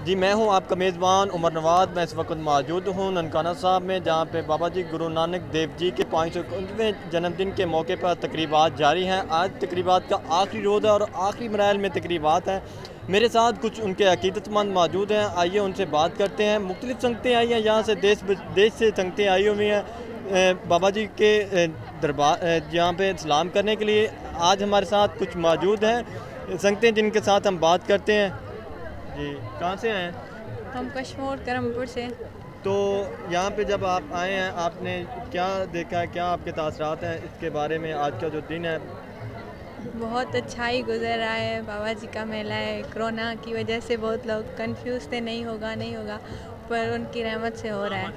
जी मैं हूं आपका मेज़बान उमर नवाज। मैं इस वक्त मौजूद हूं ननकाना साहब में, जहां पे बाबा जी गुरु नानक देव जी के 551वें जन्मदिन के मौके पर तकरीबात जारी हैं। आज तकरीबात का आखिरी रोज़ है और आखिरी मराहल में तकरीबात हैं। मेरे साथ कुछ उनके अकीदतमंद मौजूद हैं, आइए उनसे बात करते हैं। मुख्तलिफ़ संगतें आई हैं यहाँ से, देश से संगतें आई हुई हैं बाबा जी के दरबार यहाँ पे सलाम करने के लिए। आज हमारे साथ कुछ मौजूद हैं संगतें जिनके साथ हम बात करते हैं। जी कहाँ से आए हैं? हम कश्मीर करमपुर से। तो यहाँ पे जब आप आए हैं, आपने क्या देखा है, क्या आपके तासरात हैं इसके बारे में? आज का जो दिन है बहुत अच्छा ही गुजर रहा है। बाबा जी का मेला है। कोरोना की वजह से बहुत लोग कंफ्यूज थे, नहीं होगा, पर उनकी रहमत से हो रहा है।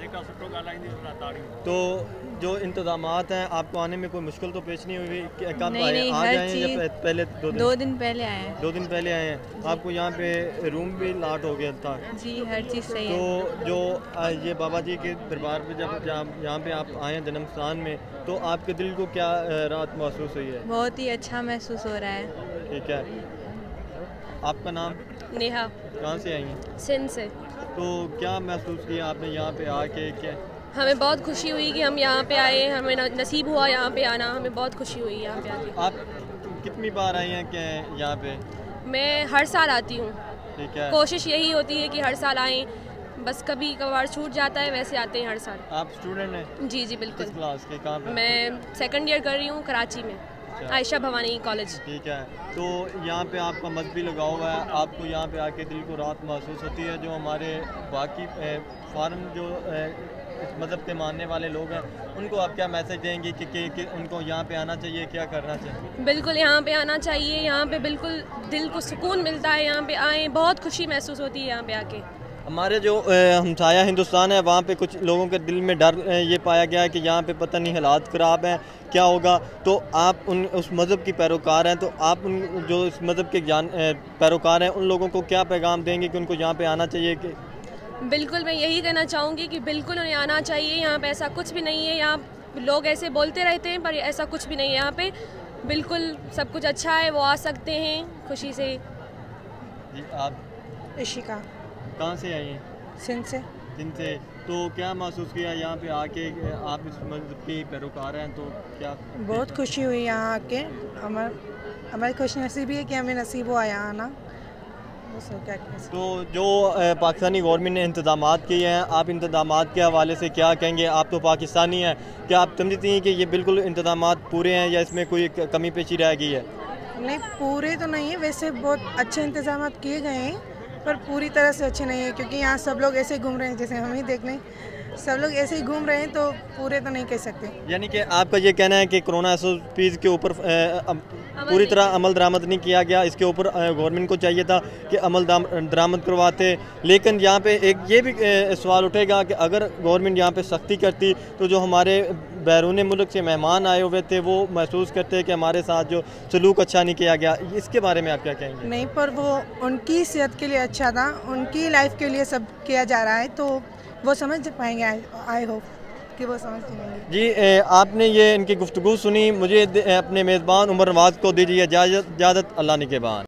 तो जो इंतज़ामात हैं, आपको आने में कोई मुश्किल तो पेश नहीं हुई? कब आए? नहीं, आज हर आए हैं या पहले 2 दिन पहले आए हैं। 2 दिन पहले आए हैं। आपको यहाँ पे रूम भी लाट हो गया था? जी हर चीज़ सही है। तो जो ये बाबा जी के दरबार पे जब यहाँ पे आप आए हैं जन्म स्थान में, तो आपके दिल को क्या राहत महसूस हुई है? बहुत ही अच्छा महसूस हो रहा है। ठीक है। आपका नाम? नेहा। कहाँ से आई हैं? सिंध से। तो क्या महसूस किया आपने यहाँ पे आके? क्या हमें बहुत खुशी हुई कि हम यहाँ पे आए, हमें नसीब हुआ यहाँ पे आना, हमें बहुत खुशी हुई यहाँ पे आके। आप कितनी बार आई हैं क्या यहाँ पे? मैं हर साल आती हूँ। ठीक है। कोशिश यही होती है कि हर साल आएँ, बस कभी कभार छूट जाता है, वैसे आते हैं हर साल। आप स्टूडेंट हैं? जी बिल्कुल। किस क्लास के? कहाँ पे? मैं 2nd ईयर कर रही हूँ कराची में, आयशा भवानी कॉलेज। ठीक है। तो यहाँ पे आपका मजहबी लगाव हुआ है, आपको यहाँ पे आके दिल को राहत महसूस होती है? जो हमारे बाकी फॉरेन जो इस मज़हब के मानने वाले लोग हैं, उनको आप क्या मैसेज देंगे कि उनको यहाँ पे आना चाहिए, क्या करना चाहिए? बिल्कुल यहाँ पे आना चाहिए। यहाँ पे बिल्कुल दिल को सुकून मिलता है। यहाँ पे आएँ, बहुत खुशी महसूस होती है यहाँ पे आके। हमारे जो हमसाया हिंदुस्तान है, वहाँ पे कुछ लोगों के दिल में डर ये पाया गया है कि यहाँ पे पता नहीं हालात ख़राब हैं, क्या होगा। तो आप उस मज़हब की पैरोकार हैं, तो आप उन जो इस मज़हब के पैरोकार हैं, उन लोगों को क्या पैगाम देंगे कि उनको यहाँ पे आना चाहिए? कि बिल्कुल मैं यही कहना चाहूँगी कि बिल्कुल उन्हें आना चाहिए। यहाँ पे ऐसा कुछ भी नहीं है। यहाँ लोग ऐसे बोलते रहते हैं पर ऐसा कुछ भी नहीं है। यहाँ पे बिल्कुल सब कुछ अच्छा है, वो आ सकते हैं खुशी से। जी आप? इशिका। कहाँ से आई हैं? सिंध से। सिंध से। तो क्या महसूस किया यहाँ पे आके? आप इस मज़हब के पैरोकार हैं, तो क्या? बहुत खुशी हुई यहाँ आके। हमारी खुशनसीबी है कि हमें नसीब हुआ यहाँ आना। क्या तो जो पाकिस्तानी गवर्नमेंट ने इंतज़ामात किए हैं, आप इंतज़ामात के हवाले से क्या कहेंगे? आप तो पाकिस्तानी हैं, क्या आप समझती हैं कि ये बिल्कुल इंतज़ामात पूरे हैं या इसमें कोई कमी पेशी रह गई है? नहीं, पूरे तो नहीं है, वैसे बहुत अच्छे इंतजाम किए गए हैं, पर पूरी तरह से अच्छे नहीं है, क्योंकि यहाँ सब लोग ऐसे घूम रहे हैं जैसे हम ही देख लें, सब लोग ऐसे ही घूम रहे हैं, तो पूरे तो नहीं कह सकते। यानी कि आपका ये कहना है कि कोरोना SOPs के ऊपर पूरी तरह अमल दरामद नहीं किया गया। इसके ऊपर गवर्नमेंट को चाहिए था कि अमल दरामद करवाते। लेकिन यहाँ पे एक ये भी सवाल उठेगा कि अगर गवर्नमेंट यहाँ पे सख्ती करती, तो जो हमारे बैरून मुल्क से मेहमान आए हुए थे, वो महसूस करते कि हमारे साथ जो सलूक अच्छा नहीं किया गया। इसके बारे में आप क्या कहेंगे? नहीं, पर वो उनकी सेहत के लिए अच्छा था, उनकी लाइफ के लिए सब किया जा रहा है, तो वो समझ पाएंगे। आई होप कि वो समझ पाएंगे। जी आपने ये इनकी गुफ्तगू सुनी। मुझे अपने मेज़बान उमर नवाज को दीजिए इजाज़त। अल्लाह निगहबान।